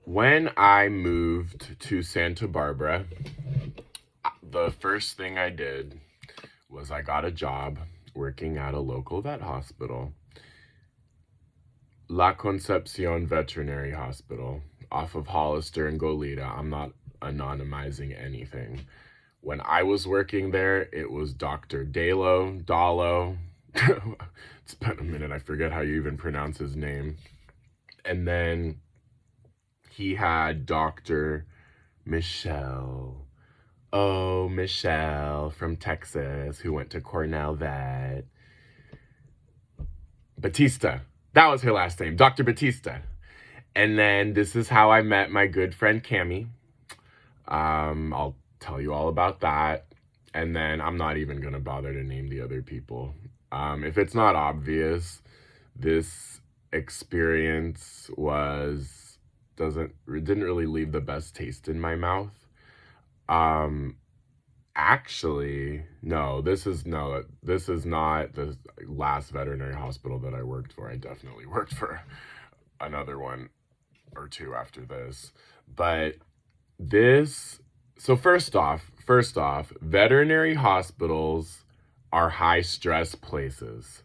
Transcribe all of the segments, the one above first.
When I moved to Santa Barbara, the first thing I did was I got a job working at a local vet hospital, La Concepcion Veterinary Hospital, off of Hollister and Goleta. I'm not anonymizing anything. When I was working there, it was Dr. Dallo. It's been a minute. I forget how you even pronounce his name. And then he had Dr. Michelle. Oh, Michelle from Texas, who went to Cornell Vet. Batista. That was her last name, Dr. Batista. And then this is how I met my good friend Cammie. I'll tell you all about that. And then I'm not even going to bother to name the other people. If it's not obvious, this experience didn't really leave the best taste in my mouth. Actually, no, this is not the last veterinary hospital that I worked for. I definitely worked for another one or two after this. But first off, veterinary hospitals are high stress places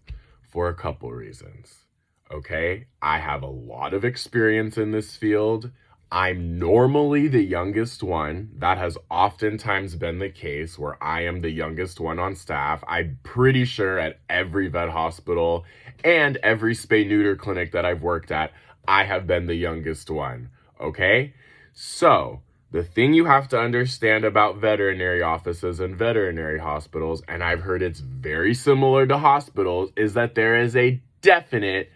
for a couple reasons. Okay? I have a lot of experience in this field. I'm normally the youngest one. That has oftentimes been the case where I am the youngest one on staff. I'm pretty sure at every vet hospital and every spay-neuter clinic that I've worked at, I have been the youngest one. Okay? So, the thing you have to understand about veterinary offices and veterinary hospitals, and I've heard it's very similar to hospitals, is that there is a definite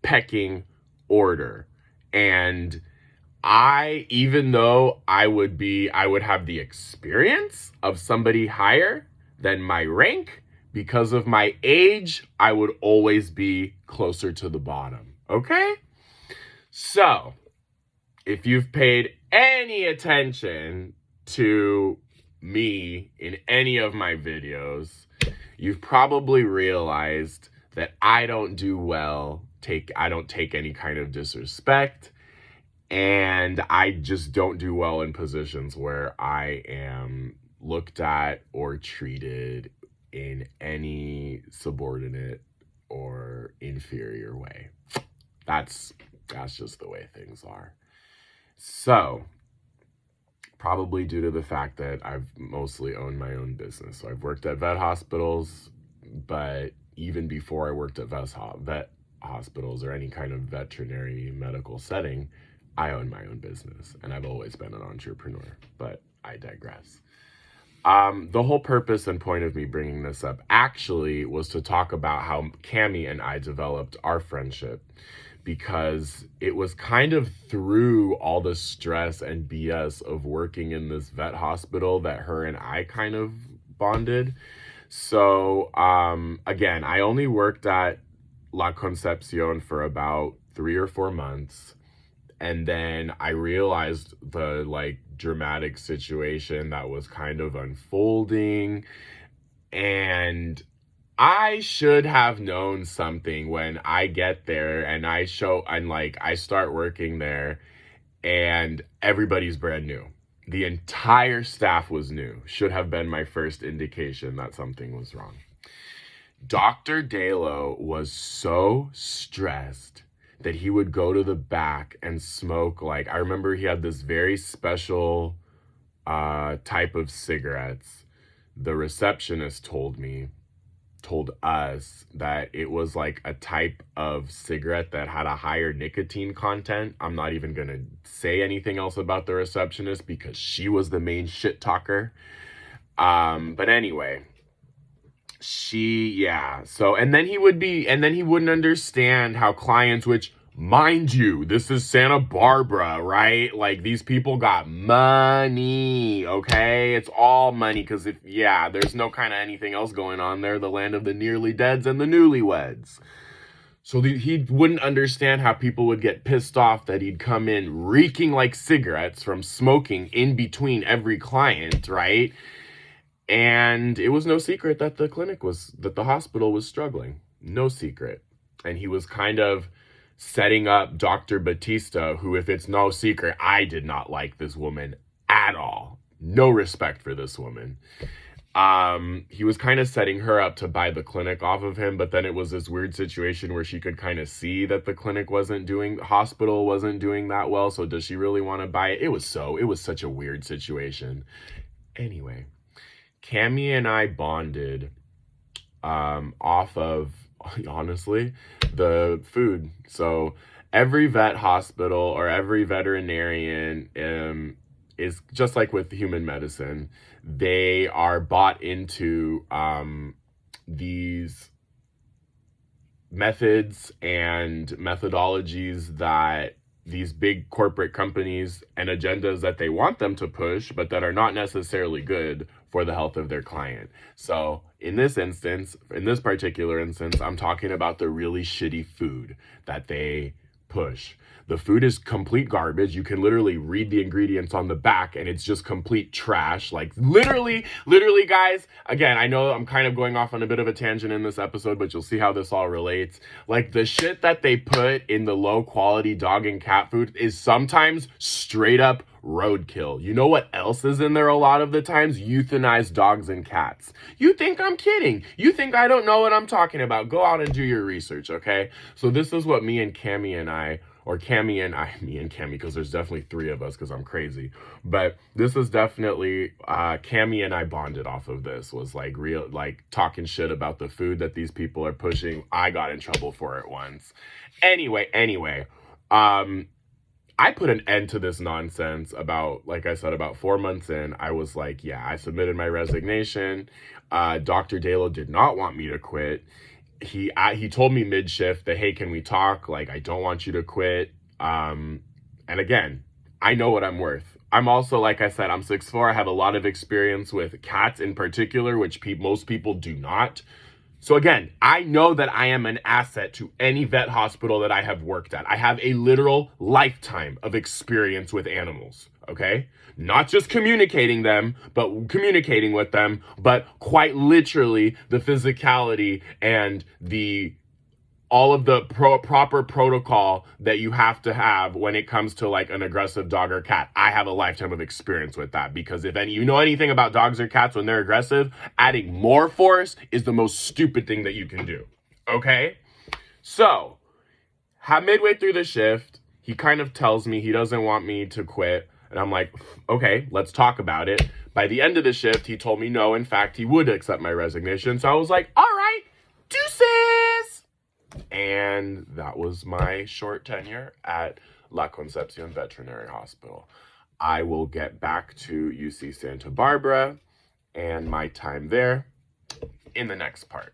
pecking order. And even though I would have the experience of somebody higher than my rank, because of my age, I would always be closer to the bottom. Okay? So, if you've paid any attention to me in any of my videos, you've probably realized that I don't take any kind of disrespect. And I just don't do well in positions where I am looked at or treated in any subordinate or inferior way. That's just the way things are. So, probably due to the fact that I've mostly owned my own business. So I've worked at vet hospitals, but even before I worked at vet hospitals or any kind of veterinary medical setting, I own my own business, and I've always been an entrepreneur, but I digress. The whole purpose and point of me bringing this up actually was to talk about how Cammie and I developed our friendship, because it was kind of through all the stress and BS of working in this vet hospital that her and I kind of bonded. So, again, I only worked at La Concepcion for about 3 or 4 months. And then I realized the dramatic situation that was kind of unfolding. And I should have known something when I get there and I start working there and everybody's brand new. The entire staff was new. Should have been my first indication that something was wrong. Dr. Dallo was so stressed that he would go to the back and smoke. I remember he had this very special type of cigarettes. The receptionist told us that it was like a type of cigarette that had a higher nicotine content. I'm not even going to say anything else about the receptionist because she was the main shit talker. But anyway, and then he wouldn't understand how clients, which, mind you, this is Santa Barbara, right? These people got money, okay? It's all money, because there's no kind of anything else going on there, the land of the nearly deads and the newlyweds. So he wouldn't understand how people would get pissed off that he'd come in reeking like cigarettes from smoking in between every client, right? And it was no secret that the hospital was struggling. No secret. And he was kind of setting up Dr. Batista, who, if it's no secret, I did not like this woman at all. No respect for this woman. He was kind of setting her up to buy the clinic off of him, but then it was this weird situation where she could kind of see that the hospital wasn't doing that well. So does she really want to buy it? It was such a weird situation. Anyway, Cammie and I bonded off of, honestly, the food. So every vet hospital or every veterinarian is just like with human medicine. They are bought into these methods and methodologies that these big corporate companies and agendas that they want them to push, but that are not necessarily good for the health of their client. So in this particular instance, I'm talking about the really shitty food that they push. The food is complete garbage. You can literally read the ingredients on the back and it's just complete trash. Like literally, guys, again, I know I'm kind of going off on a bit of a tangent in this episode, but you'll see how this all relates. Like the shit that they put in the low quality dog and cat food is sometimes straight up roadkill. You know what else is in there a lot of the times? Euthanized dogs and cats. You think I'm kidding? You think I don't know what I'm talking about? Go out and do your research, okay? So this is what me and Cammie, because there's definitely three of us because I'm crazy. But this is definitely, Cammie and I bonded off of this, was like real, like talking shit about the food that these people are pushing. I got in trouble for it once. Anyway, I put an end to this nonsense about, like I said, about 4 months in. I was like, yeah, I submitted my resignation. Dr. Dalo did not want me to quit. He told me mid-shift that, hey, can we talk? Like, I don't want you to quit. And again, I know what I'm worth. I'm also, like I said, I'm 6'4". I have a lot of experience with cats in particular, which most people do not. So again, I know that I am an asset to any vet hospital that I have worked at. I have a literal lifetime of experience with animals, okay? Not just communicating with them, but quite literally the physicality and all of the proper protocol that you have to have when it comes to like an aggressive dog or cat. I have a lifetime of experience with that, because if you know anything about dogs or cats when they're aggressive, adding more force is the most stupid thing that you can do. Okay? So, midway through the shift, he kind of tells me he doesn't want me to quit. And I'm like, okay, let's talk about it. By the end of the shift, he told me no, in fact, he would accept my resignation. So I was like, all right, deuces. And that was my short tenure at La Concepcion Veterinary Hospital. I will get back to UC Santa Barbara and my time there in the next part.